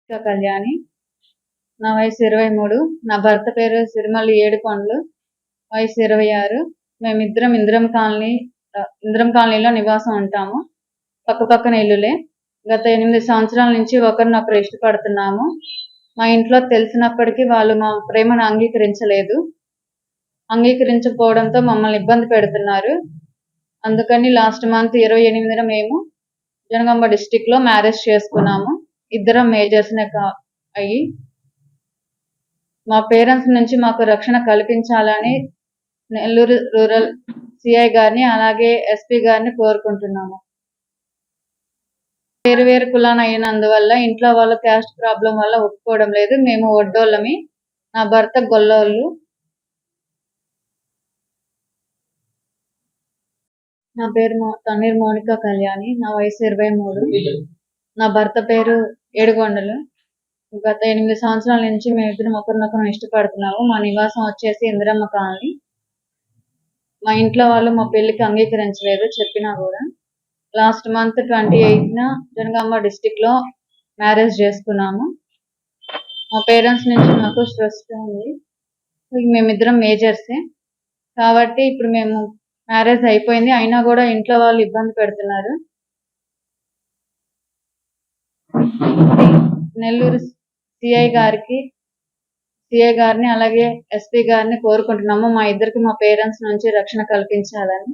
కళ్యాణి. నా వయసు 23. నా భర్త పేరు సిరిమల్లి ఏడుకొండలు. వయసు 26. మేమిద్దరం ఇందిరం కాలనీలో నివాసం ఉంటాము. పక్కపక్కన ఇల్లులే. గత 8 సంవత్సరాల నుంచి ఒకరినొకరు ఇష్టపడుతున్నాము. మా ఇంట్లో తెలిసినప్పటికీ వాళ్ళు మా ప్రేమను అంగీకరించకపోవడంతో మమ్మల్ని ఇబ్బంది పెడుతున్నారు. అందుకని లాస్ట్ మంత్ 28న మేము జనగామ డిస్టిక్లో మ్యారేజ్ చేసుకున్నాము. ఇద్దరం మేజర్స్నే అయ్యి మా పేరెంట్స్ నుంచి మాకు రక్షణ కల్పించాలని నెల్లూరు రూరల్ సిఐ గారిని అలాగే ఎస్పీ గారిని కోరుకుంటున్నాము. వేరు కులాన అయినందువల్ల ఇంట్లో వాళ్ళ క్యాస్ట్ ప్రాబ్లం వల్ల ఒప్పుకోవడం లేదు. మేము ఒడ్డోళ్ళమి, నా భర్త గొల్లోళ్ళు. నా పేరు తన్నీర్ మౌనిక కళ్యాణి. నా వయసు 23. నా భర్త పేరు ఏడుకొండలు. గత 8 సంవత్సరాల నుంచి మేమిద్దరం ఒకరినొకరు ఇష్టపడుతున్నాము. మా నివాసం వచ్చేసి ఇందిరమ్మ కాలనీ. మా ఇంట్లో వాళ్ళు మా పెళ్లికి అంగీకరించలేదు చెప్పినా కూడా. లాస్ట్ మంత్ 28న జనగామ డిస్టిక్లో మ్యారేజ్ చేసుకున్నాము. మా పేరెంట్స్ నుంచి నాకు ట్రస్ట్ ఉంది. మేమిద్దరం మేజర్సే కాబట్టి ఇప్పుడు మేము మ్యారేజ్ అయిపోయింది, అయినా కూడా ఇంట్లో వాళ్ళు ఇబ్బంది పెడుతున్నారు. నెల్లూరు సిఐ గారిని అలాగే ఎస్పీ గారిని కోరుకుంటున్నాము మా ఇద్దరికి మా పేరెంట్స్ నుంచి రక్షణ కల్పించాలని.